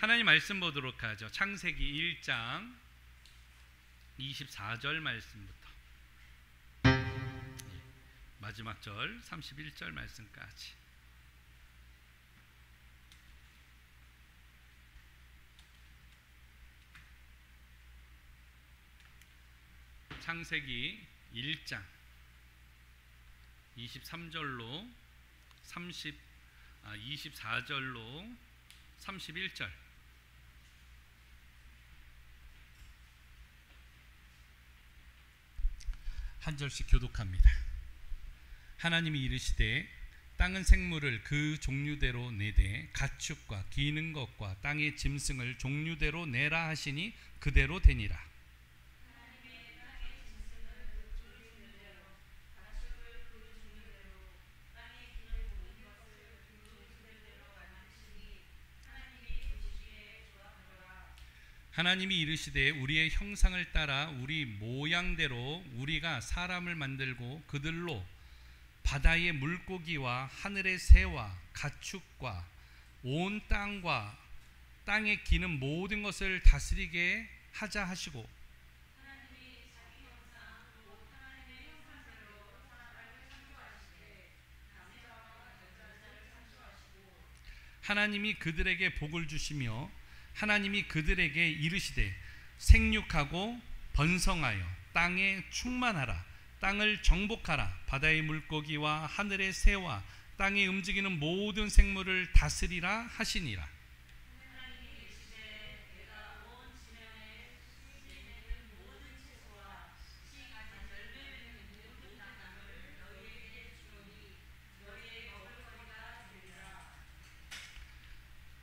하나님 말씀 보도록 하죠. 창세기 1장 24절 말씀부터 마지막 절 31절 말씀까지. 창세기 1장 23절로 24절로 31절. 한 절씩 교독합니다. 하나님이 이르시되 땅은 생물을 그 종류대로 내되 가축과 기는 것과 땅의 짐승을 종류대로 내라 하시니 그대로 되니라. 하나님이 이르시되 우리의 형상을 따라 우리 모양대로 우리가 사람을 만들고 그들로 바다의 물고기와 하늘의 새와 가축과 온 땅과 땅에 기는 모든 것을 다스리게 하자 하시고, 하나님이 그들에게 복을 주시며 하나님이 그들에게 이르시되 생육하고 번성하여 땅에 충만하라. 땅을 정복하라. 바다의 물고기와 하늘의 새와 땅에 움직이는 모든 생물을 다스리라 하시니라.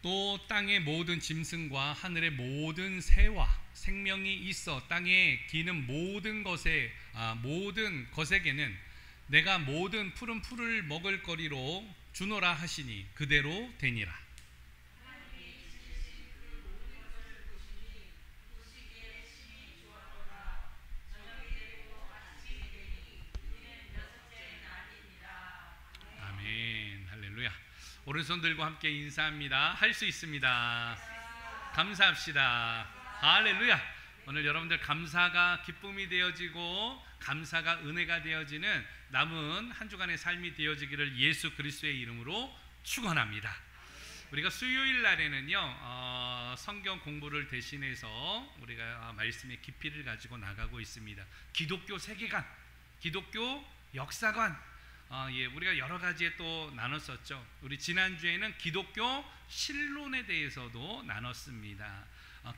또 땅의 모든 짐승과 하늘의 모든 새와 생명이 있어 땅에 기는 모든 것에게는 내가 모든 푸른 풀을 먹을 거리로 주노라 하시니 그대로 되니라. 아멘. 할렐루야. 오른손 들고 함께 인사합니다. 할 수 있습니다. 감사합시다. 할렐루야. 오늘 여러분들 감사가 기쁨이 되어지고 감사가 은혜가 되어지는 남은 한 주간의 삶이 되어지기를 예수 그리스도의 이름으로 축원합니다. 우리가 수요일 날에는요 성경 공부를 대신해서 우리가 말씀의 깊이를 가지고 나가고 있습니다. 기독교 세계관, 기독교 역사관, 우리가 여러 가지에 또 나눴었죠. 우리 지난주에는 기독교 신론에 대해서도 나눴습니다.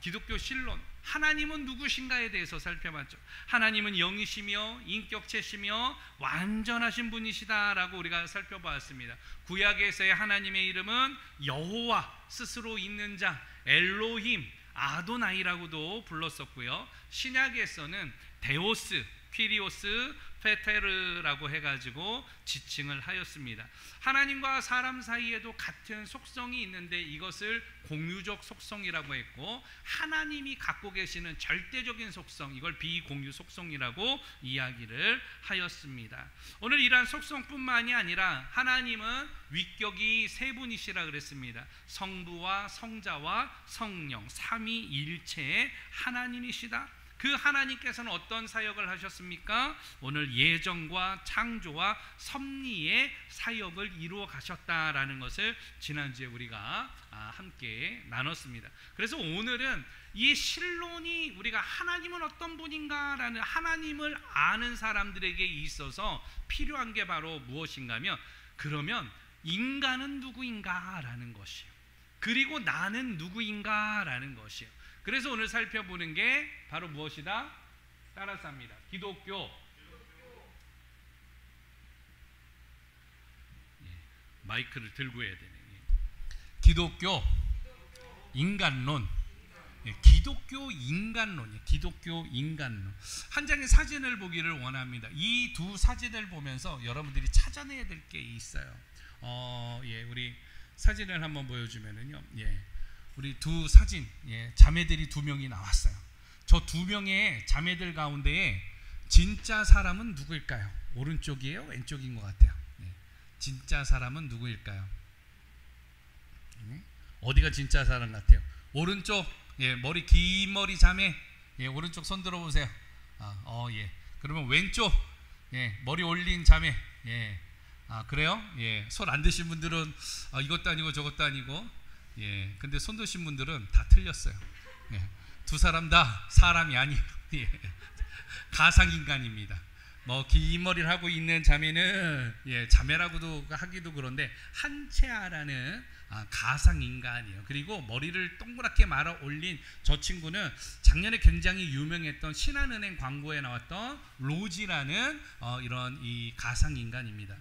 기독교 신론, 하나님은 누구신가에 대해서 살펴봤죠. 하나님은 영이시며 인격체시며 완전하신 분이시다라고 우리가 살펴보았습니다. 구약에서의 하나님의 이름은 여호와, 스스로 있는 자, 엘로힘, 아도나이라고도 불렀었고요. 신약에서는 데오스, 퀴리오스, 페테르라고 해가지고 지칭을 하였습니다. 하나님과 사람 사이에도 같은 속성이 있는데 이것을 공유적 속성이라고 했고, 하나님이 갖고 계시는 절대적인 속성, 이걸 비공유 속성이라고 이야기를 하였습니다. 오늘 이러한 속성뿐만이 아니라 하나님은 위격이 세 분이시라 그랬습니다. 성부와 성자와 성령, 삼위일체의 하나님이시다. 그 하나님께서는 어떤 사역을 하셨습니까? 오늘 예정과 창조와 섭리의 사역을 이루어 가셨다라는 것을 지난주에 우리가 함께 나눴습니다. 그래서 오늘은 이 신론이 우리가 하나님은 어떤 분인가라는 하나님을 아는 사람들에게 있어서 필요한 게 바로 무엇인가 하면, 그러면 인간은 누구인가라는 것이요, 그리고 나는 누구인가라는 것이요. 그래서 오늘 살펴보는 게 바로 무엇이다? 따라서 합니다. 기독교. 마이크를 들고 해야 되네. 기독교 인간론. 기독교 인간론이에요. 기독교 인간론. 한 장의 사진을 보기를 원합니다. 이 두 사진을 보면서 여러분들이 찾아내야 될 게 있어요. 우리 사진을 한번 보여주면은요. 우리 두 사진, 자매들이 두 명이 나왔어요. 저 두 명의 자매들 가운데에 진짜 사람은 누구일까요? 오른쪽이에요? 왼쪽인 것 같아요. 진짜 사람은 누구일까요? 어디가 진짜 사람 같아요? 오른쪽, 예, 머리 긴 머리 자매, 예, 오른쪽 손 들어보세요. 예. 그러면 왼쪽, 예, 머리 올린 자매, 예. 그래요? 예. 손 안 드신 분들은 이것도 아니고 저것도 아니고, 예. 근데 손 드신 분들은 다 틀렸어요. 예. 두 사람 다 사람이 아니에요. 예. 가상 인간입니다. 뭐 긴 머리를 하고 있는 자매는, 예, 자매라고도 하기도 그런데 한채아라는 가상 인간이에요. 그리고 머리를 동그랗게 말아 올린 저 친구는 작년에 굉장히 유명했던 신한은행 광고에 나왔던 로지라는 이런 이 가상 인간입니다.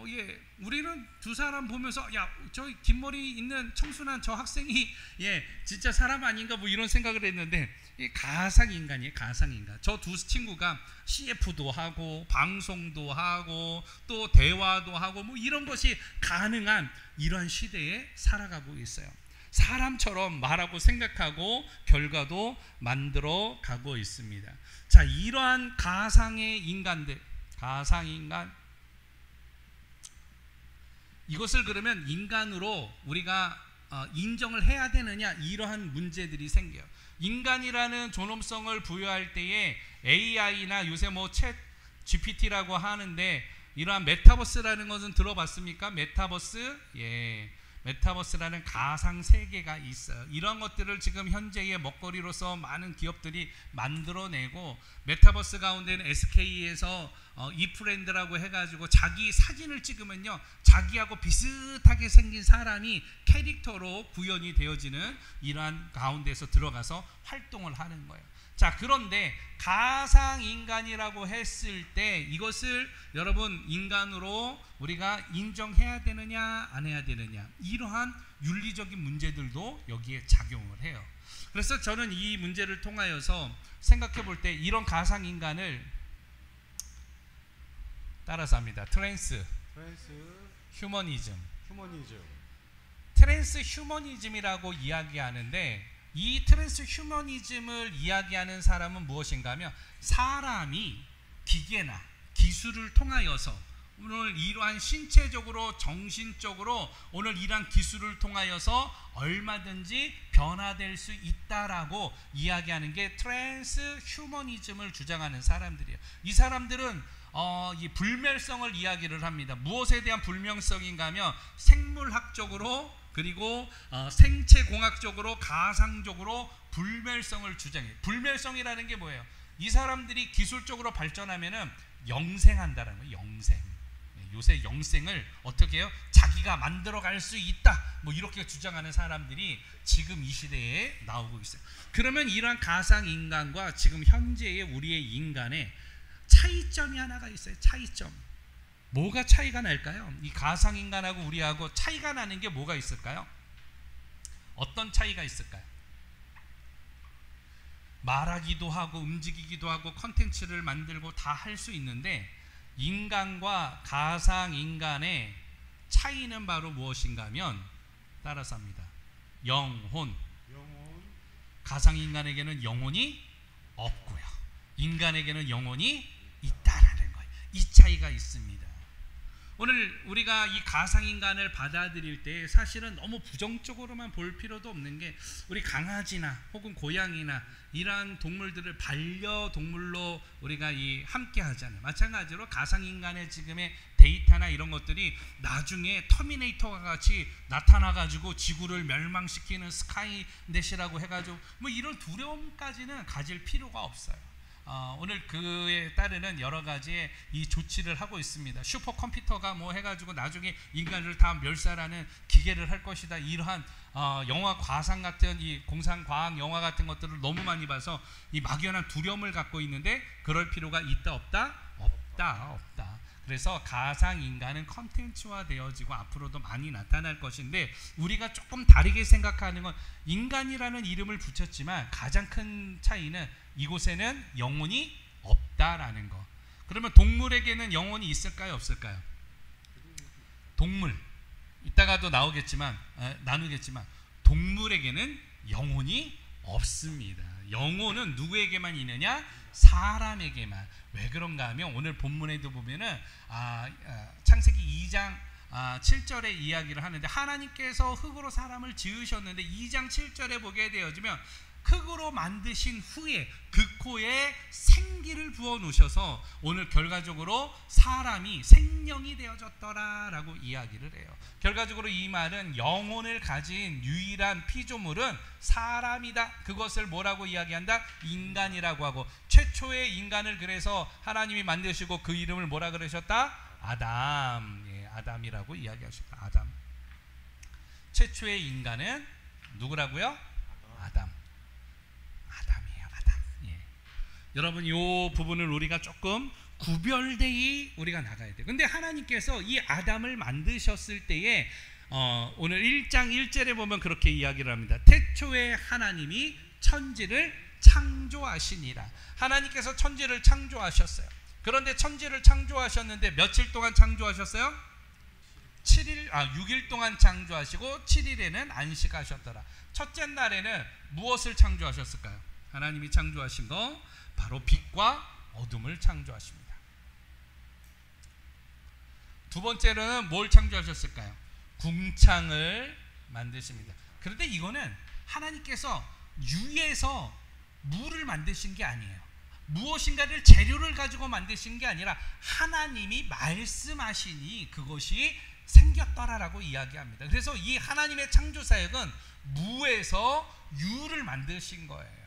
예, 우리는 두 사람 보면서 야, 저 긴 머리 있는 청순한 저 학생이, 예, 진짜 사람 아닌가 뭐 이런 생각을 했는데, 이 가상 인간이에요. 가상 인간. 저 두 친구가 CF도 하고 방송도 하고 또 대화도 하고 뭐 이런 것이 가능한 이런 시대에 살아가고 있어요. 사람처럼 말하고 생각하고 결과도 만들어 가고 있습니다. 자, 이러한 가상의 인간들, 가상 인간, 이것을 그러면 인간으로 우리가 인정을 해야 되느냐, 이러한 문제들이 생겨요. 인간이라는 존엄성을 부여할 때에 AI나 요새 뭐 챗 GPT라고 하는데, 이러한 메타버스라는 것은 들어봤습니까? 메타버스, 예, 메타버스라는 가상 세계가 있어요. 이런 것들을 지금 현재의 먹거리로서 많은 기업들이 만들어내고, 메타버스 가운데는 SK에서 이프렌드라고 해가지고 자기 사진을 찍으면요, 자기하고 비슷하게 생긴 사람이 캐릭터로 구현이 되어지는 이러한 가운데서 들어가서 활동을 하는 거예요. 자, 그런데 가상인간이라고 했을 때 이것을 여러분 인간으로 우리가 인정해야 되느냐 안 해야 되느냐, 이러한 윤리적인 문제들도 여기에 작용을 해요. 그래서 저는 이 문제를 통하여서 생각해 볼 때 이런 가상인간을 따라서 합니다. 트랜스 휴머니즘. 트랜스 휴머니즘이라고 이야기하는데, 이 트랜스 휴머니즘을 이야기하는 사람은 무엇인가 하면, 사람이 기계나 기술을 통하여서 오늘 이러한 신체적으로 정신적으로 오늘 이러한 기술을 통하여서 얼마든지 변화될 수 있다라고 이야기하는 게 트랜스 휴머니즘을 주장하는 사람들이에요. 이 사람들은 이 불멸성을 이야기를 합니다. 무엇에 대한 불멸성인가 하면 생물학적으로, 그리고 생체공학적으로, 가상적으로 불멸성을 주장해요. 불멸성이라는 게 뭐예요? 이 사람들이 기술적으로 발전하면은 영생한다는 거예요. 영생. 요새 영생을 어떻게 해요? 자기가 만들어갈 수 있다, 뭐 이렇게 주장하는 사람들이 지금 이 시대에 나오고 있어요. 그러면 이러한 가상인간과 지금 현재의 우리의 인간의 차이점이 하나가 있어요. 차이점. 뭐가 차이가 날까요? 이 가상인간하고 우리하고 차이가 나는 게 뭐가 있을까요? 어떤 차이가 있을까요? 말하기도 하고 움직이기도 하고 컨텐츠를 만들고 다 할 수 있는데, 인간과 가상인간의 차이는 바로 무엇인가 하면, 따라서 합니다. 영혼. 가상인간에게는 영혼이 없고요, 인간에게는 영혼이 있다라는 거예요. 이 차이가 있습니다. 오늘 우리가 이 가상인간을 받아들일 때 사실은 너무 부정적으로만 볼 필요도 없는 게, 우리 강아지나 혹은 고양이나 이러한 동물들을 반려동물로 우리가 함께 하잖아요. 마찬가지로 가상인간의 지금의 데이터나 이런 것들이 나중에 터미네이터와 같이 나타나가지고 지구를 멸망시키는 스카이넷이라고 해가지고 뭐 이런 두려움까지는 가질 필요가 없어요. 오늘 그에 따르는 여러 가지의 이 조치를 하고 있습니다. 슈퍼컴퓨터가 뭐 해가지고 나중에 인간을 다 멸살하는 기계를 할 것이다. 이러한 영화 과상 같은 이 공상과학 영화 같은 것들을 너무 많이 봐서 이 막연한 두려움을 갖고 있는데, 그럴 필요가 있다 없다? 없다. 그래서 가상인간은 컨텐츠화 되어지고 앞으로도 많이 나타날 것인데, 우리가 조금 다르게 생각하는 건, 인간이라는 이름을 붙였지만 가장 큰 차이는 이곳에는 영혼이 없다라는 거. 그러면 동물에게는 영혼이 있을까요, 없을까요? 동물, 이따가도 나누겠지만 동물에게는 영혼이 없습니다. 영혼은 누구에게만 있느냐? 사람에게만. 왜 그런가 하면 오늘 본문에도 보면은 창세기 2장 7절에 이야기를 하는데, 하나님께서 흙으로 사람을 지으셨는데 2장 7절에 보게 되어지면 흙으로 만드신 후에 그 코에 생기를 부어 놓으셔서 오늘 결과적으로 사람이 생명이 되어졌더라 라고 이야기를 해요. 결과적으로 이 말은 영혼을 가진 유일한 피조물은 사람이다. 그것을 뭐라고 이야기한다? 인간이라고 하고, 최초의 인간을 그래서 하나님이 만드시고 그 이름을 뭐라 그러셨다? 아담. 예, 아담이라고 이야기하셨다. 아담. 최초의 인간은 누구라고요? 아담. 아담이에요. 아담. 예. 여러분, 이 부분을 우리가 조금 구별되이 우리가 나가야 돼요. 근데 하나님께서 이 아담을 만드셨을 때에 오늘 1장 1절에 보면 그렇게 이야기를 합니다. 태초에 하나님이 천지를 창조하시니라. 하나님께서 천지를 창조하셨어요. 그런데 천지를 창조하셨는데 며칠 동안 창조하셨어요? 6일 동안 창조하시고 7일에는 안식하셨더라. 첫째 날에는 무엇을 창조하셨을까요? 하나님이 창조하신 거 바로 빛과 어둠을 창조하십니다. 두 번째로는 뭘 창조하셨을까요? 궁창을 만드십니다. 그런데 이거는 하나님께서 유에서 물을 만드신 게 아니에요. 무엇인가를 재료를 가지고 만드신 게 아니라 하나님이 말씀하시니 그것이 생겼더라라고 이야기합니다. 그래서 이 하나님의 창조 사역은 무에서 유를 만드신 거예요.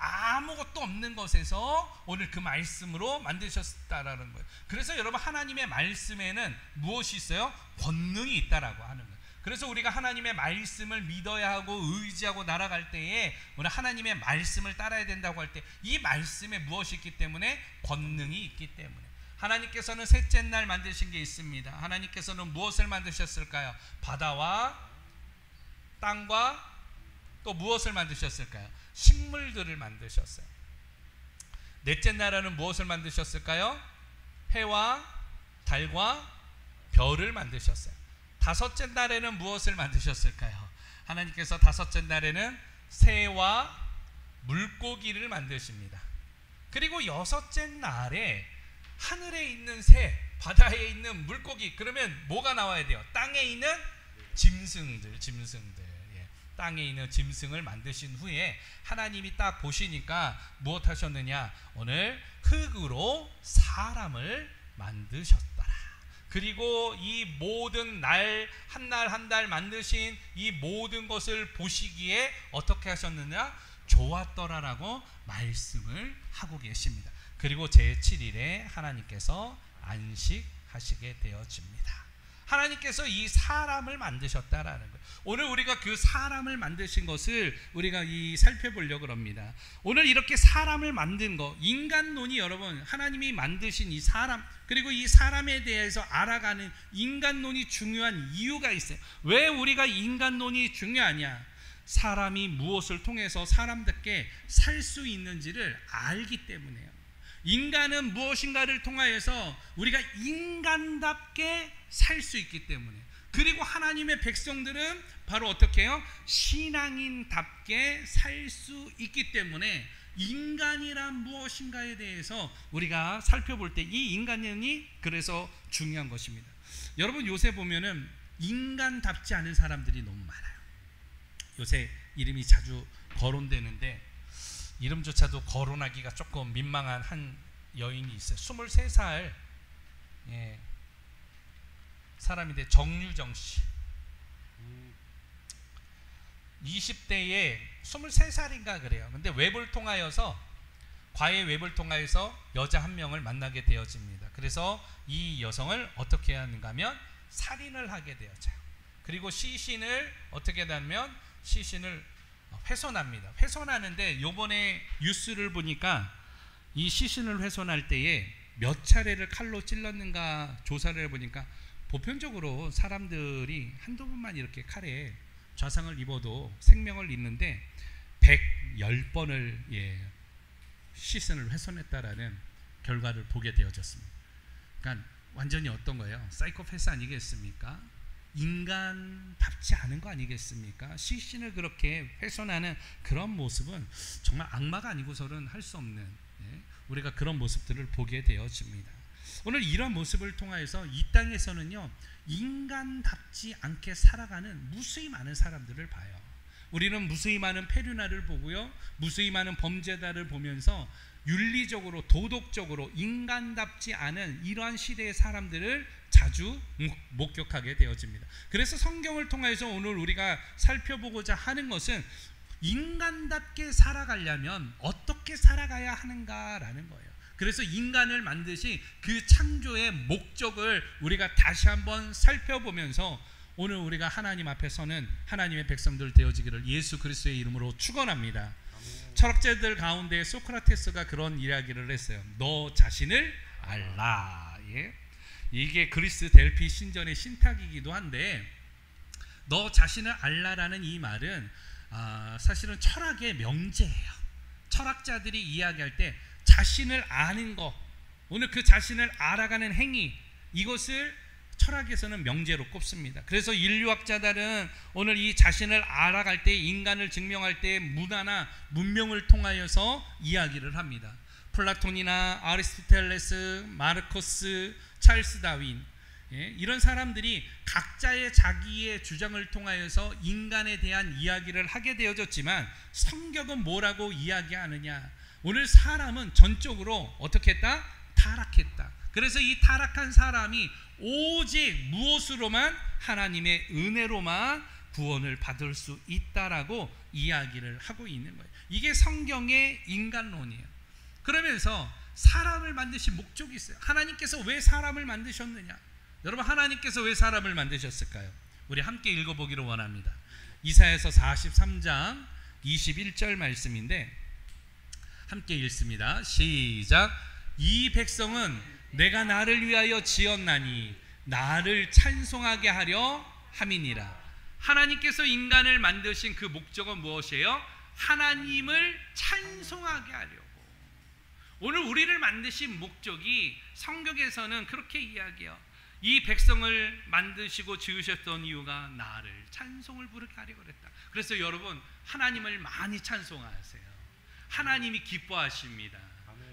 아무것도 없는 것에서 오늘 그 말씀으로 만드셨다라는 거예요. 그래서 여러분, 하나님의 말씀에는 무엇이 있어요? 권능이 있다라고 하는 거예요. 그래서 우리가 하나님의 말씀을 믿어야 하고 의지하고 날아갈 때에 우리 하나님의 말씀을 따라야 된다고 할 때 이 말씀에 무엇이 있기 때문에? 권능이 있기 때문에. 하나님께서는 셋째 날 만드신 게 있습니다. 하나님께서는 무엇을 만드셨을까요? 바다와 땅과 또 무엇을 만드셨을까요? 식물들을 만드셨어요. 넷째 날에는 무엇을 만드셨을까요? 해와 달과 별을 만드셨어요. 다섯째 날에는 무엇을 만드셨을까요? 하나님께서 다섯째 날에는 새와 물고기를 만드십니다. 그리고 여섯째 날에 하늘에 있는 새, 바다에 있는 물고기, 그러면 뭐가 나와야 돼요? 땅에 있는 짐승들. 땅에 있는 짐승을 만드신 후에 하나님이 딱 보시니까 무엇 하셨느냐? 오늘 흙으로 사람을 만드셨더라. 그리고 이 모든 날 한 날 한 달 만드신 이 모든 것을 보시기에 어떻게 하셨느냐? 좋았더라라고 말씀을 하고 계십니다. 그리고 제7일에 하나님께서 안식하시게 되어집니다. 하나님께서 이 사람을 만드셨다라는 거예요. 오늘 우리가 그 사람을 만드신 것을 우리가 살펴보려고 합니다. 오늘 이렇게 사람을 만든 거, 인간론이 여러분, 하나님이 만드신 이 사람, 그리고 이 사람에 대해서 알아가는 인간론이 중요한 이유가 있어요. 왜 우리가 인간론이 중요하냐? 사람이 무엇을 통해서 사람답게 살 수 있는지를 알기 때문에요. 인간은 무엇인가를 통하여서 우리가 인간답게 살 수 있기 때문에, 그리고 하나님의 백성들은 바로 어떻게 해요? 신앙인답게 살 수 있기 때문에 인간이란 무엇인가에 대해서 우리가 살펴볼 때 이 인간론이 그래서 중요한 것입니다. 여러분, 요새 보면은 인간답지 않은 사람들이 너무 많아요. 요새 이름이 자주 거론되는데 이름조차도 거론하기가 조금 민망한 한 여인이 있어요. 23살 사람인데 정유정 씨. 20대에 23살인가 그래요. 근데 웹을 통하여서, 과외 웹을 통하여서 여자 한 명을 만나게 되어집니다. 그래서 이 여성을 어떻게 하는가 하면 살인을 하게 되어져요. 그리고 시신을 어떻게 하냐면 시신을 훼손합니다. 훼손하는데 요번에 뉴스를 보니까 이 시신을 훼손할 때에 몇 차례를 칼로 찔렀는가 조사를 해보니까 보편적으로 사람들이 한두 번만 이렇게 칼에 좌상을 입어도 생명을 잃는데 110번을 시신을 훼손했다라는 결과를 보게 되어졌습니다. 그러니까 완전히 어떤 거예요? 사이코패스 아니겠습니까? 인간답지 않은 거 아니겠습니까? 시신을 그렇게 훼손하는 그런 모습은 정말 악마가 아니고서는 할 수 없는, 우리가 그런 모습들을 보게 되어집니다. 오늘 이런 모습을 통하여서 이 땅에서는요, 인간답지 않게 살아가는 무수히 많은 사람들을 봐요. 우리는 무수히 많은 페류나를 보고요, 무수히 많은 범죄자를 보면서 윤리적으로 도덕적으로 인간답지 않은 이러한 시대의 사람들을 자주 목격하게 되어집니다. 그래서 성경을 통해서 오늘 우리가 살펴보고자 하는 것은 인간답게 살아가려면 어떻게 살아가야 하는가라는 거예요. 그래서 인간을 만드신 그 창조의 목적을 우리가 다시 한번 살펴보면서 오늘 우리가 하나님 앞에 서는 하나님의 백성들 되어지기를 예수 그리스도의 이름으로 축원합니다. 철학자들 가운데 소크라테스가 그런 이야기를 했어요. 너 자신을 알라. 예? 이게 그리스 델피 신전의 신탁이기도 한데, 너 자신을 알라라는 이 말은 사실은 철학의 명제예요. 철학자들이 이야기할 때 자신을 아는 것, 오늘 그 자신을 알아가는 행위, 이것을 철학에서는 명제로 꼽습니다. 그래서 인류학자들은 오늘 이 자신을 알아갈 때, 인간을 증명할 때 문화나 문명을 통하여서 이야기를 합니다. 플라톤이나 아리스토텔레스, 마르코스, 찰스 다윈, 이런 사람들이 각자의 자기의 주장을 통하여서 인간에 대한 이야기를 하게 되어졌지만, 성경은 뭐라고 이야기하느냐? 오늘 사람은 전적으로 어떻게 했다? 타락했다. 그래서 이 타락한 사람이 오직 무엇으로만? 하나님의 은혜로만 구원을 받을 수 있다라고 이야기를 하고 있는 거예요. 이게 성경의 인간론이에요. 그러면서 사람을 만드신 목적이 있어요. 하나님께서 왜 사람을 만드셨느냐? 여러분, 하나님께서 왜 사람을 만드셨을까요? 우리 함께 읽어보기를 원합니다. 이사야서 43장 21절 말씀인데 함께 읽습니다. 시작. 이 백성은 내가 나를 위하여 지었나니 나를 찬송하게 하려 함이니라. 하나님께서 인간을 만드신 그 목적은 무엇이에요? 하나님을 찬송하게 하려고. 오늘 우리를 만드신 목적이 성경에서는 그렇게 이야기해요. 이 백성을 만드시고 지으셨던 이유가 나를 찬송을 부르게 하려고 그랬다. 그래서 여러분, 하나님을 많이 찬송하세요. 하나님이 기뻐하십니다.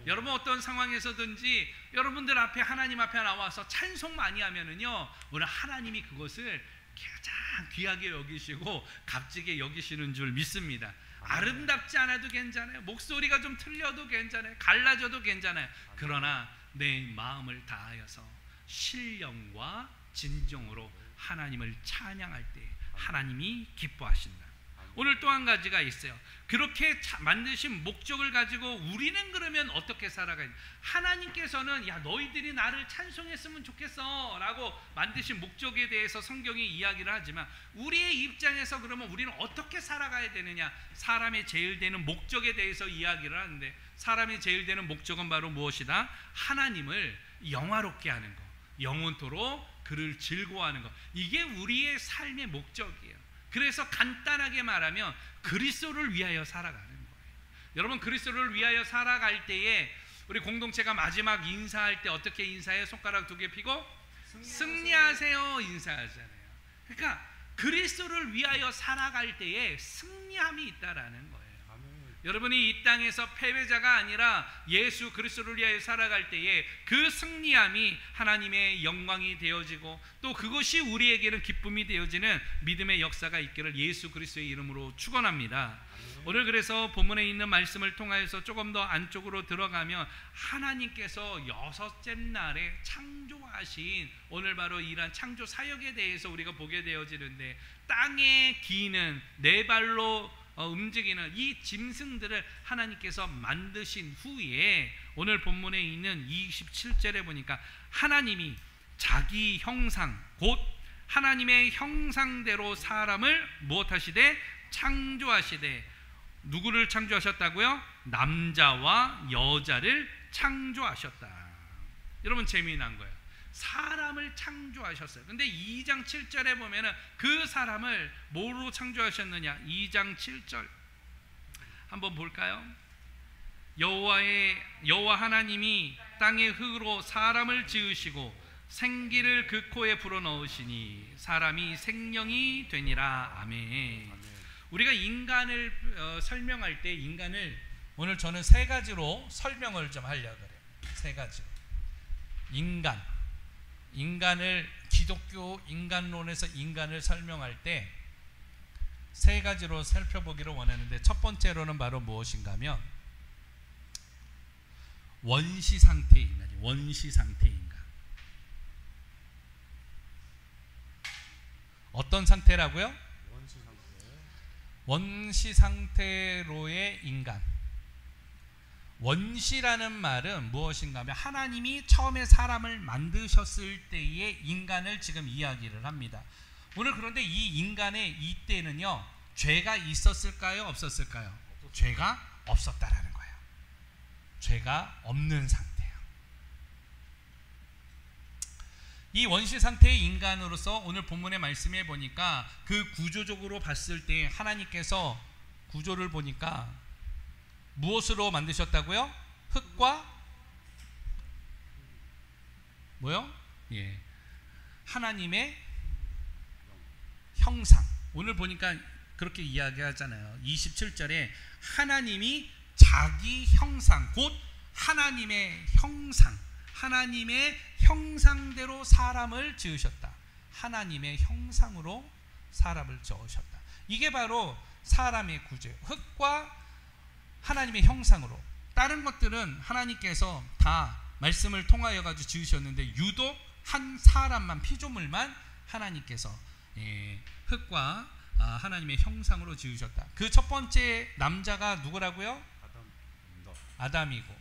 여러분, 어떤 상황에서든지 여러분들 앞에, 하나님 앞에 나와서 찬송 많이 하면은요, 오늘 하나님이 그것을 가장 귀하게 여기시고 값지게 여기시는 줄 믿습니다. 아름답지 않아도 괜찮아요. 목소리가 좀 틀려도 괜찮아요. 갈라져도 괜찮아요. 그러나 내 마음을 다하여서 신령과 진정으로 하나님을 찬양할 때 하나님이 기뻐하신다. 오늘 또 한 가지가 있어요. 그렇게 만드신 목적을 가지고 우리는 그러면 어떻게 살아가야 돼? 하나님께서는 야, 너희들이 나를 찬송했으면 좋겠어 라고 만드신 목적에 대해서 성경이 이야기를 하지만, 우리의 입장에서 그러면 우리는 어떻게 살아가야 되느냐? 사람의 제일 되는 목적에 대해서 이야기를 하는데, 사람의 제일 되는 목적은 바로 무엇이다? 하나님을 영화롭게 하는 것, 영원토록 그를 즐거워하는 것. 이게 우리의 삶의 목적이에요. 그래서 간단하게 말하면 그리스도를 위하여 살아가는 거예요. 여러분, 그리스도를 위하여 살아갈 때에 우리 공동체가 마지막 인사할 때 어떻게 인사해요? 손가락 2개 펴고 승리하세요 인사하잖아요. 그러니까 그리스도를 위하여 살아갈 때에 승리함이 있다라는 거예요. 여러분이 이 땅에서 패배자가 아니라 예수 그리스도를 위하여 살아갈 때에 그 승리함이 하나님의 영광이 되어지고, 또 그것이 우리에게는 기쁨이 되어지는 믿음의 역사가 있기를 예수 그리스도의 이름으로 축원합니다. 오늘 그래서 본문에 있는 말씀을 통하여서 조금 더 안쪽으로 들어가면, 하나님께서 6째 날에 창조하신 오늘 바로 이러한 창조 사역에 대해서 우리가 보게 되어지는데, 땅에 기는 네 발로 움직이는 이 짐승들을 하나님께서 만드신 후에 오늘 본문에 있는 27절에 보니까 하나님이 자기 형상, 곧 하나님의 형상대로 사람을 무엇하시되? 창조하시되. 누구를 창조하셨다고요? 남자와 여자를 창조하셨다. 여러분, 재미난 거예요. 사람을 창조하셨어요. 근데 2장 7절에 보면은 그 사람을 뭐로 창조하셨느냐? 2장 7절 한번 볼까요? 여호와 하나님이 땅의 흙으로 사람을 지으시고 생기를 그 코에 불어넣으시니 사람이 생명이 되니라. 아멘. 우리가 인간을 설명할 때, 인간을 오늘 저는 3가지로 설명을 좀 하려고 그래요. 3가지로. 인간, 기독교 인간론에서 인간을 설명할 때 세 가지로 살펴보기를 원하는데, 첫 번째로는 바로 무엇인가 하면 원시 상태의 인간이, 원시 상태의 인간. 어떤 상태라고요? 원시 상태로의 인간. 원시라는 말은 무엇인가 하면 하나님이 처음에 사람을 만드셨을 때의 인간을 지금 이야기를 합니다. 오늘 그런데 이 인간의 이때는요, 죄가 있었을까요? 없었을까요? 죄가 없었다라는 거예요. 죄가 없는 상태예요. 이 원시 상태의 인간으로서 오늘 본문의 말씀에 보니까 그 구조적으로 봤을 때 하나님께서 구조를 보니까 무엇으로 만드셨다고요? 흙과 뭐요? 예, 하나님의 형상. 오늘 보니까 그렇게 이야기하잖아요. 27절에 하나님이 자기 형상, 곧 하나님의 형상, 하나님의 형상대로 사람을 지으셨다. 하나님의 형상으로 사람을 지으셨다. 이게 바로 사람의 구조예요. 흙과 하나님의 형상으로. 다른 것들은 하나님께서 다 말씀을 통하여 가지고 지으셨는데, 유독 한 사람만, 피조물만 하나님께서 흙과 하나님의 형상으로 지으셨다. 그 첫 번째 남자가 누구라고요? 아담이고,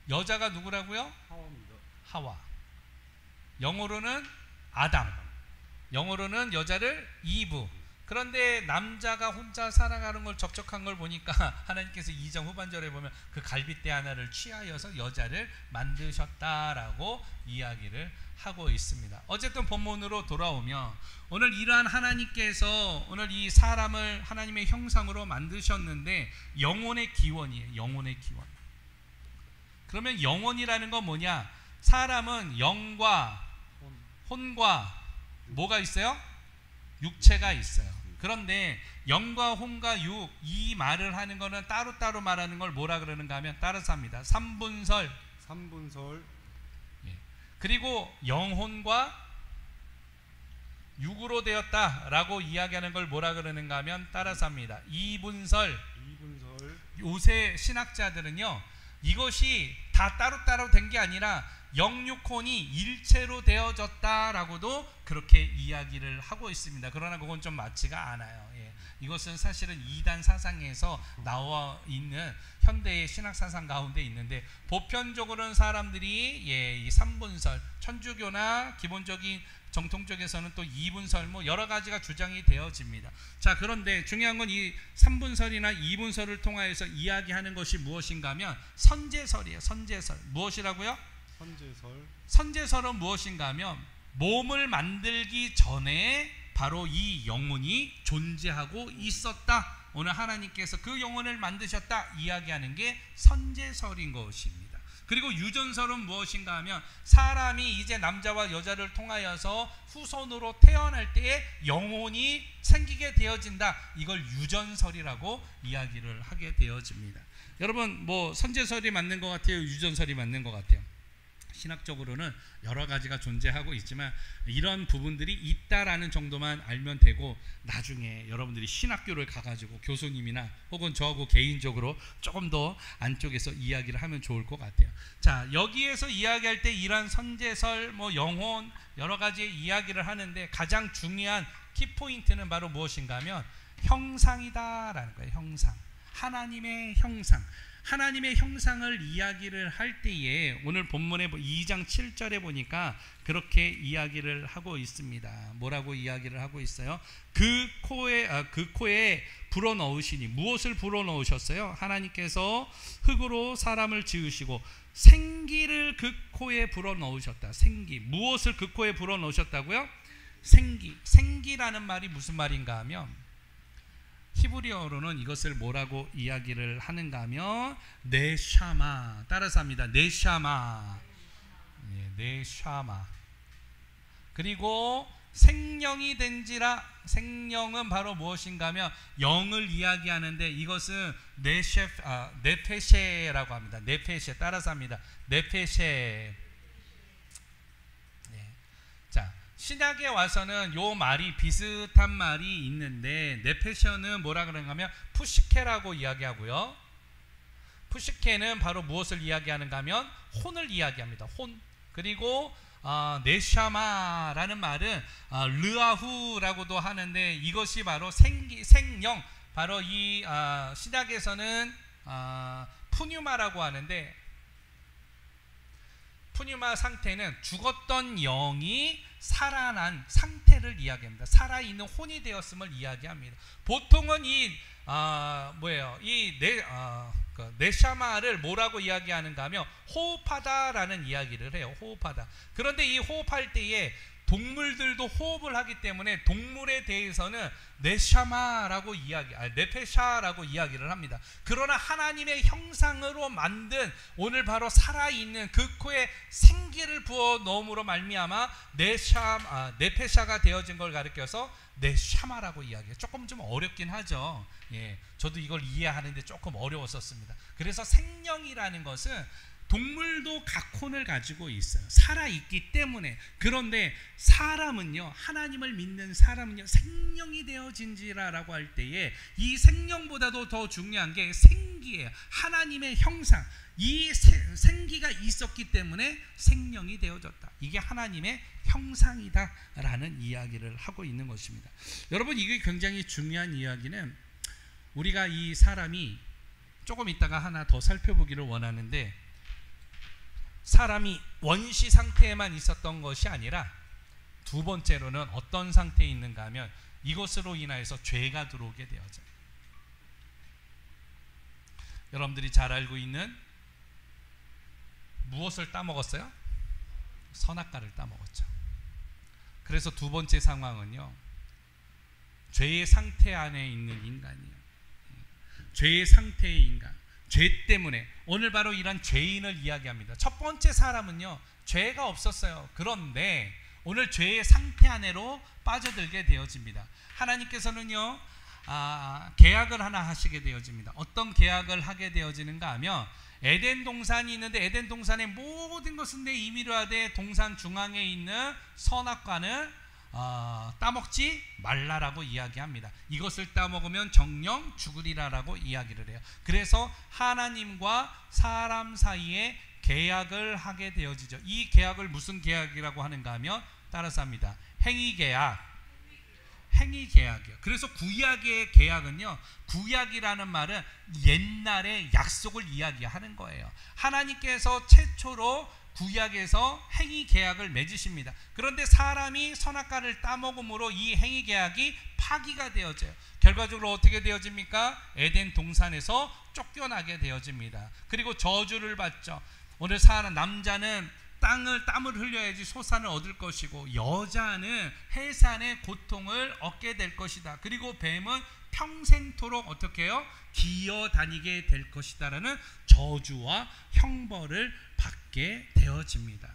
여자가 누구라고요? 하와. 영어로는 아담, 영어로는 여자를 이브. 그런데 남자가 혼자 살아가는 걸 적적한 걸 보니까 하나님께서 2장 후반절에 보면 그 갈빗대 하나를 취하여서 여자를 만드셨다라고 이야기를 하고 있습니다. 어쨌든 본문으로 돌아오면, 오늘 이러한 하나님께서 오늘 이 사람을 하나님의 형상으로 만드셨는데 영혼의 기원이에요. 영혼의 기원. 그러면 영혼이라는 건 뭐냐? 사람은 영과 혼과 뭐가 있어요? 육체가 있어요. 그런데 영과 혼과 육, 이 말을 하는 거는 따로따로 말하는 걸 뭐라 그러는가 하면 따라서 합니다. 삼분설. 예. 그리고 영혼과 육으로 되었다라고 이야기하는 걸 뭐라 그러는가 하면 따라서 합니다. 이분설. 요새 신학자들은요, 이것이 다 따로따로 된 게 아니라 영육혼이 일체로 되어졌다라고도 그렇게 이야기를 하고 있습니다. 그러나 그건 좀 맞지가 않아요. 예. 이것은 사실은 이단 사상에서 나와 있는 현대의 신학 사상 가운데 있는데, 보편적으로는 사람들이 이 삼분설, 천주교나 기본적인 정통적에서는 또 이분설, 뭐 여러 가지가 주장이 되어집니다. 자, 그런데 중요한 건 이 삼분설이나 이분설을 통하여서 이야기하는 것이 무엇인가 하면 선제설이에요. 선제설. 무엇이라고요? 선제설은 무엇인가 하면 몸을 만들기 전에 바로 이 영혼이 존재하고 있었다. 오늘 하나님께서 그 영혼을 만드셨다 이야기하는 게 선제설인 것입니다. 그리고 유전설은 무엇인가 하면 사람이 이제 남자와 여자를 통하여서 후손으로 태어날 때에 영혼이 생기게 되어진다. 이걸 유전설이라고 이야기를 하게 되어집니다. 여러분, 뭐 선제설이 맞는 것 같아요? 유전설이 맞는 것 같아요? 신학적으로는 여러 가지가 존재하고 있지만 이런 부분들이 있다라는 정도만 알면 되고, 나중에 여러분들이 신학교를 가가지고 교수님이나 혹은 저하고 개인적으로 조금 더 안쪽에서 이야기를 하면 좋을 것 같아요. 자, 여기에서 이야기할 때 이러한 선제설, 뭐 영혼 여러 가지 이야기를 하는데 가장 중요한 키포인트는 바로 무엇인가 하면 형상이다라는 거예요. 형상. 하나님의 형상. 하나님의 형상을 이야기를 할 때에 오늘 본문의 2장 7절에 보니까 그렇게 이야기를 하고 있습니다. 뭐라고 이야기를 하고 있어요? 그 코에 불어넣으시니. 무엇을 불어넣으셨어요? 하나님께서 흙으로 사람을 지으시고 생기를 그 코에 불어넣으셨다. 생기. 무엇을 그 코에 불어넣으셨다고요? 생기. 생기라는 말이 무슨 말인가 하면 히브리어로는 이것을 뭐라고 이야기를 하는가 하면 네샤마. 따라서 합니다. 네샤마. 네샤마. 그리고 생령이 된지라. 생령은 바로 무엇인가 하면 영을 이야기하는데 이것은 네페셰라고 합니다. 네페셰. 따라서 합니다. 네페셰. 신약에 와서는 요 말이 비슷한 말이 있는데 네페셔는 뭐라 그러는가 하면 푸시케라고 이야기하고요. 푸시케는 바로 무엇을 이야기하는가 하면 혼을 이야기합니다. 혼. 그리고 네샤마라는 말은 르아후라고도 하는데 이것이 바로 생령, 바로 이 신약에서는 푸뉴마라고 하는데, 푸뉴마 상태는 죽었던 영이 살아난 상태를 이야기합니다. 살아있는 혼이 되었음을 이야기합니다. 보통은 이 네샤마를 뭐라고 이야기하는가 하면 호흡하다라는 이야기를 해요. 호흡하다. 그런데 이 호흡할 때에 동물들도 호흡을 하기 때문에 동물에 대해서는 네샤마라고 네페샤라고 이야기를 합니다. 그러나 하나님의 형상으로 만든 오늘 바로 살아있는 그 코에 생기를 부어 넣음으로 말미암아 네페샤가 되어진 걸 가리켜서 네샤마라고 이야기해요. 조금 좀 어렵긴 하죠. 예, 저도 이걸 이해하는데 조금 어려웠었습니다. 그래서 생명이라는 것은 동물도 각혼을 가지고 있어요. 살아있기 때문에. 그런데 사람은요, 하나님을 믿는 사람은요, 생명이 되어진지라라고 할 때에 이 생명보다도 더 중요한 게 생기예요. 하나님의 형상. 이 생기가 있었기 때문에 생명이 되어졌다. 이게 하나님의 형상이다라는 이야기를 하고 있는 것입니다. 여러분, 이게 굉장히 중요한 이야기는 우리가 이 사람이 조금 이따가 하나 더 살펴보기를 원하는데, 사람이 원시 상태에만 있었던 것이 아니라 두 번째로는 어떤 상태에 있는가 하면 이것으로 인하여서 죄가 들어오게 되어져요. 여러분들이 잘 알고 있는 무엇을 따먹었어요? 선악과를 따먹었죠. 그래서 두 번째 상황은요, 죄의 상태 안에 있는 인간이에요. 죄의 상태의 인간. 죄 때문에 오늘 바로 이런 죄인을 이야기합니다. 첫 번째 사람은요, 죄가 없었어요. 그런데 오늘 죄의 상태 안으로 빠져들게 되어집니다. 하나님께서는요, 계약을 하나 하시게 되어집니다. 어떤 계약을 하게 되어지는가 하면, 에덴 동산이 있는데 에덴 동산의 모든 것은 내 임의로 하되 동산 중앙에 있는 선악과는 따먹지 말라라고 이야기합니다. 이것을 따먹으면 정령 죽으리라라고 이야기를 해요. 그래서 하나님과 사람 사이에 계약을 하게 되어지죠. 이 계약을 무슨 계약이라고 하는가 하면 따라서 합니다. 행위계약. 행위계약이에요. 그래서 구약의 계약은요, 구약이라는 말은 옛날의 약속을 이야기하는 거예요. 하나님께서 최초로 구약에서 행위계약을 맺으십니다. 그런데 사람이 선악과를 따먹음으로 이 행위계약이 파기가 되어져요. 결과적으로 어떻게 되어집니까? 에덴 동산에서 쫓겨나게 되어집니다. 그리고 저주를 받죠. 오늘 사는 남자는 땀을 흘려야지 소산을 얻을 것이고, 여자는 해산의 고통을 얻게 될 것이다. 그리고 뱀은 평생토록 어떻게 해요? 기어다니게 될 것이다 라는 저주와 형벌을 받게 되어집니다.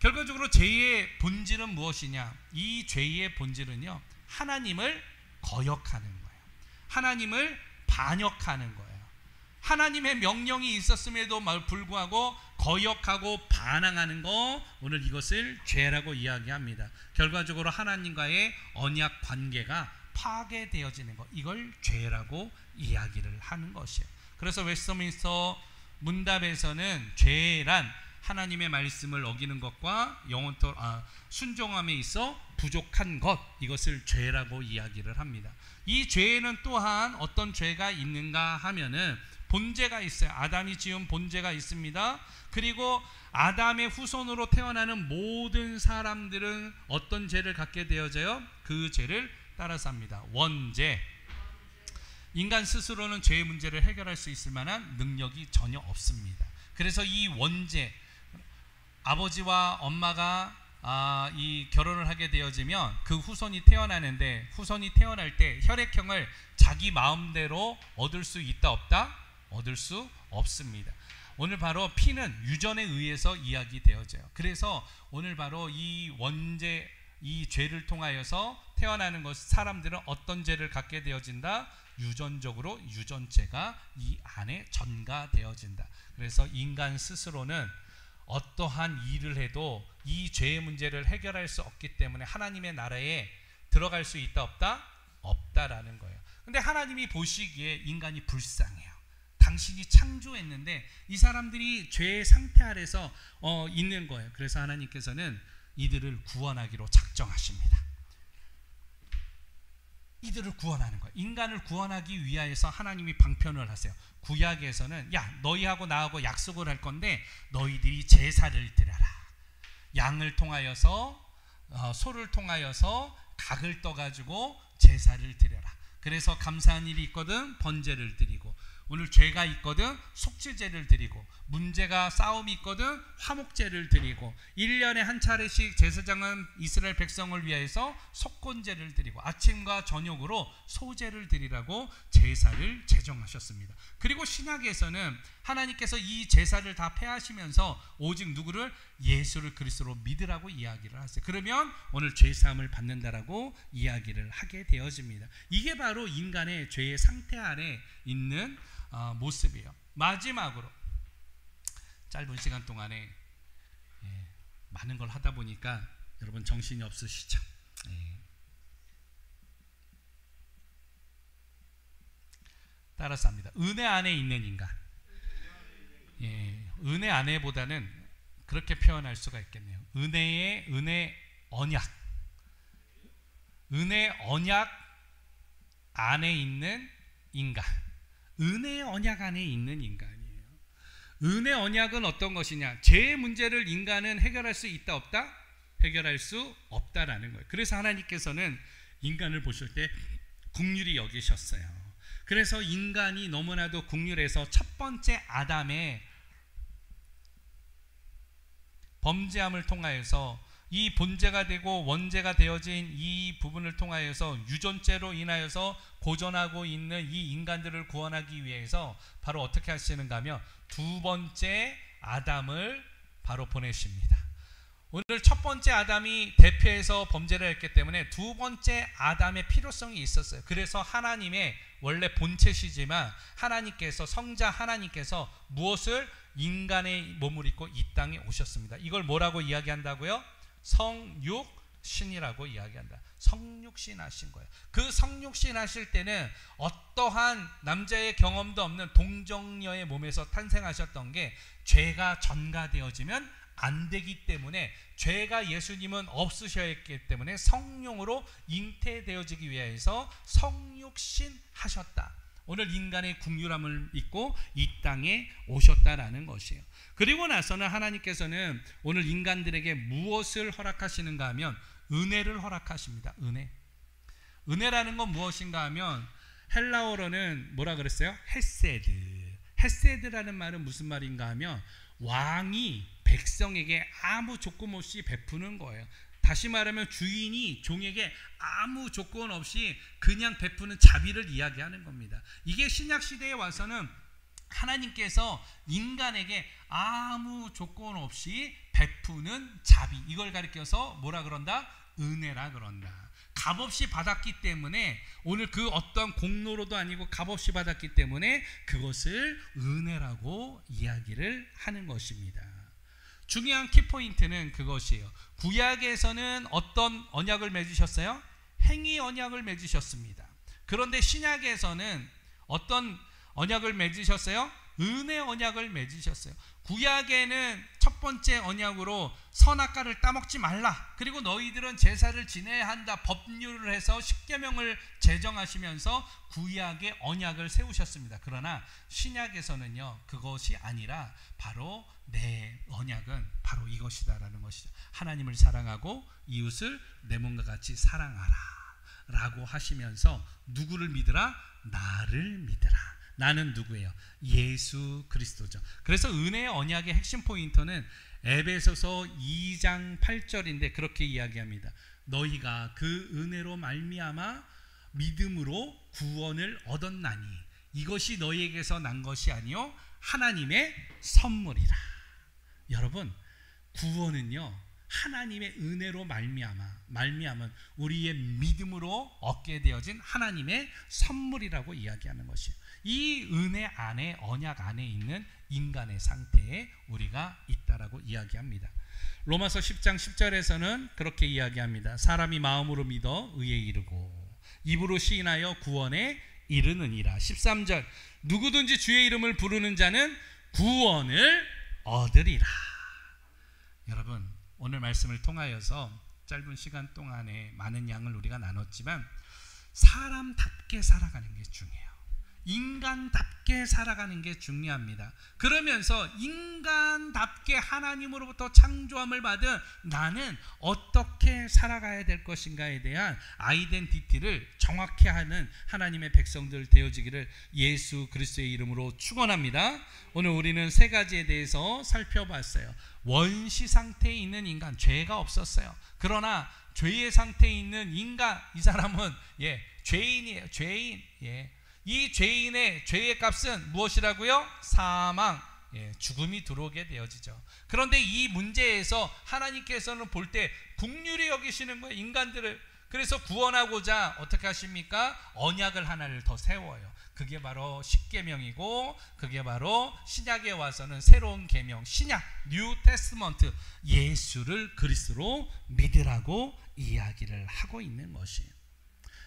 결과적으로 죄의 본질은 무엇이냐? 이 죄의 본질은요, 하나님을 거역하는 거예요. 하나님을 반역하는 거예요. 하나님의 명령이 있었음에도 불구하고 거역하고 반항하는 거, 오늘 이것을 죄라고 이야기합니다. 결과적으로 하나님과의 언약 관계가 파괴되어지는 것, 이걸 죄라고 이야기를 하는 것이에요. 그래서 웨스트민스터 문답에서는 죄란 하나님의 말씀을 어기는 것과 영원토록 순종함에 있어 부족한 것, 이것을 죄라고 이야기를 합니다. 이 죄에는 또한 어떤 죄가 있는가 하면은 본죄가 있어요. 아담이 지은 본죄가 있습니다. 그리고 아담의 후손으로 태어나는 모든 사람들은 어떤 죄를 갖게 되어져요? 그 죄를 따라서 합니다. 원죄. 인간 스스로는 죄의 문제를 해결할 수 있을 만한 능력이 전혀 없습니다. 그래서 이 원죄, 아버지와 엄마가 이 결혼을 하게 되어지면 그 후손이 태어나는데, 후손이 태어날 때 혈액형을 자기 마음대로 얻을 수 있다 없다? 얻을 수 없습니다. 오늘 바로 피는 유전에 의해서 이야기되어져요. 그래서 오늘 바로 이 원죄, 이 죄를 통하여서 태어나는 것, 사람들은 어떤 죄를 갖게 되어진다? 유전적으로 유전죄가 이 안에 전가되어진다. 그래서 인간 스스로는 어떠한 일을 해도 이 죄의 문제를 해결할 수 없기 때문에 하나님의 나라에 들어갈 수 있다 없다? 없다라는 거예요. 근데 하나님이 보시기에 인간이 불쌍해요. 당신이 창조했는데 이 사람들이 죄의 상태 아래서 있는 거예요. 그래서 하나님께서는 이들을 구원하기로 작정하십니다. 이들을 구원하는 거예요. 인간을 구원하기 위하여서 하나님이 방편을 하세요. 구약에서는 야, 너희하고 나하고 약속을 할 건데 너희들이 제사를 드려라. 양을 통하여서 소를 통하여서 각을 떠가지고 제사를 드려라. 그래서 감사한 일이 있거든 번제를 드리고, 오늘 죄가 있거든 속죄제를 드리고, 문제가 싸움이 있거든 화목제를 드리고, 1년에 한 차례씩 제사장은 이스라엘 백성을 위해서 속건제를 드리고 아침과 저녁으로 소제를 드리라고 제사를 제정하셨습니다. 그리고 신약에서는 하나님께서 이 제사를 다 폐하시면서 오직 누구를? 예수를 그리스도로 믿으라고 이야기를 하세요. 그러면 오늘 죄사함을 받는다라고 이야기를 하게 되어집니다. 이게 바로 인간의 죄의 상태 아래 있는 모습이에요. 마지막으로 짧은 시간 동안에 많은 걸 하다 보니까 여러분 정신이 없으시죠? 따라서 합니다. 은혜 안에 있는 인간. 은혜 안에보다는 그렇게 표현할 수가 있겠네요. 은혜 언약. 은혜 언약 안에 있는 인간. 은혜의 언약 안에 있는 인간이에요. 은혜 언약은 어떤 것이냐? 죄의 문제를 인간은 해결할 수 있다 없다? 해결할 수 없다라는 거예요. 그래서 하나님께서는 인간을 보실 때 긍휼히 여기셨어요. 그래서 인간이 너무나도 긍휼해서 첫 번째 아담의 범죄함을 통하여서 이 본죄가 되고 원죄가 되어진 이 부분을 통하여서 유전죄로 인하여서 고전하고 있는 이 인간들을 구원하기 위해서 바로 어떻게 하시는가 하면 두 번째 아담을 바로 보내십니다. 오늘 첫 번째 아담이 대표해서 범죄를 했기 때문에 두 번째 아담의 필요성이 있었어요. 그래서 하나님의 원래 본체시지만 하나님께서, 성자 하나님께서 무엇을? 인간의 몸을 입고 이 땅에 오셨습니다. 이걸 뭐라고 이야기한다고요? 성육신이라고 이야기한다. 성육신 하신 거예요. 그 성육신 하실 때는 어떠한 남자의 경험도 없는 동정녀의 몸에서 탄생하셨던 게 죄가 전가되어지면 안 되기 때문에, 죄가 예수님은 없으셔야 했기 때문에 성령으로 잉태되어지기 위해서 성육신 하셨다. 오늘 인간의 긍휼함을 입고 이 땅에 오셨다라는 것이에요. 그리고 나서는 하나님께서는 오늘 인간들에게 무엇을 허락하시는가 하면 은혜를 허락하십니다. 은혜라는 건 무엇인가 하면 헬라어로는 뭐라 그랬어요? 헤세드. 헤세드라는 말은 무슨 말인가 하면 왕이 백성에게 아무 조건 없이 베푸는 거예요. 다시 말하면 주인이 종에게 아무 조건 없이 그냥 베푸는 자비를 이야기하는 겁니다. 이게 신약시대에 와서는 하나님께서 인간에게 아무 조건 없이 베푸는 자비, 이걸 가리켜서 뭐라 그런다? 은혜라 그런다. 값없이 받았기 때문에, 오늘 그 어떤 공로로도 아니고 값없이 받았기 때문에 그것을 은혜라고 이야기를 하는 것입니다. 중요한 키포인트는 그것이에요. 구약에서는 어떤 언약을 맺으셨어요? 행위 언약을 맺으셨습니다. 그런데 신약에서는 어떤 언약을 맺으셨어요? 은혜 언약을 맺으셨어요. 구약에는 첫 번째 언약으로 선악과를 따먹지 말라, 그리고 너희들은 제사를 지내야 한다, 법률을 해서 십계명을 제정하시면서 구약의 언약을 세우셨습니다. 그러나 신약에서는요, 그것이 아니라 바로 내 언약은 바로 이것이다라는 것이죠. 하나님을 사랑하고 이웃을 내 몸과 같이 사랑하라 라고 하시면서 누구를 믿으라? 나를 믿으라. 나는 누구예요? 예수 그리스도죠. 그래서 은혜의 언약의 핵심 포인트는 에베소서 2장 8절인데 그렇게 이야기합니다. 너희가 그 은혜로 말미암아 믿음으로 구원을 얻었나니 이것이 너희에게서 난 것이 아니요 하나님의 선물이라. 여러분, 구원은요 하나님의 은혜로 말미암은 우리의 믿음으로 얻게 되어진 하나님의 선물이라고 이야기하는 것이에요. 이 은혜 안에, 언약 안에 있는 인간의 상태에 우리가 있다라고 이야기합니다. 로마서 10장 10절에서는 그렇게 이야기합니다. 사람이 마음으로 믿어 의에 이르고 입으로 시인하여 구원에 이르느니라. 13절, 누구든지 주의 이름을 부르는 자는 구원을 얻으리라. 여러분, 오늘 말씀을 통하여서 짧은 시간 동안에 많은 양을 우리가 나눴지만 사람답게 살아가는 게 중요해요. 인간답게 살아가는 게 중요합니다. 그러면서 인간답게 하나님으로부터 창조함을 받은 나는 어떻게 살아가야 될 것인가에 대한 아이덴티티를 정확히 하는 하나님의 백성들 되어지기를 예수 그리스도의 이름으로 축원합니다. 오늘 우리는 세 가지에 대해서 살펴봤어요. 원시 상태에 있는 인간, 죄가 없었어요. 그러나 죄의 상태에 있는 인간, 이 사람은 죄인이에요. 죄인. 이 죄인의 죄의 값은 무엇이라고요? 사망, 죽음이 들어오게 되어지죠. 그런데 이 문제에서 하나님께서는 볼 때 긍휼히 여기시는 거예요, 인간들을. 그래서 구원하고자 어떻게 하십니까? 언약을 하나를 더 세워요. 그게 바로 십계명이고, 그게 바로 신약에 와서는 새로운 계명, 신약, 뉴 테스트먼트, 예수를 그리스도로 믿으라고 이야기를 하고 있는 것이에요.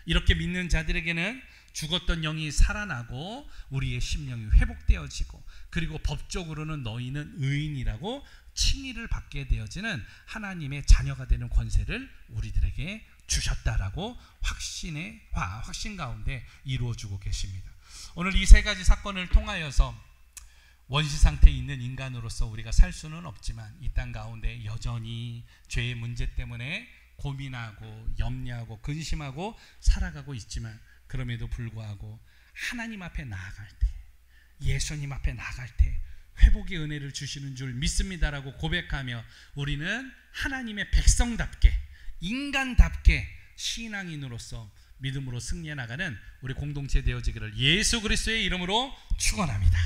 이렇게 믿는 자들에게는 죽었던 영이 살아나고 우리의 심령이 회복되어지고, 그리고 법적으로는 너희는 의인이라고 칭의를 받게 되어지는 하나님의 자녀가 되는 권세를 우리들에게 주셨다라고 확신 가운데 이루어주고 계십니다. 오늘 이 세 가지 사건을 통하여서 원시 상태에 있는 인간으로서 우리가 살 수는 없지만 이 땅 가운데 여전히 죄의 문제 때문에 고민하고 염려하고 근심하고 살아가고 있지만, 그럼에도 불구하고 하나님 앞에 나아갈 때, 예수님 앞에 나아갈 때 회복의 은혜를 주시는 줄 믿습니다라고 고백하며 우리는 하나님의 백성답게, 인간답게 신앙인으로서 믿음으로 승리해 나가는 우리 공동체 되어지기를 예수 그리스도의 이름으로 축원합니다.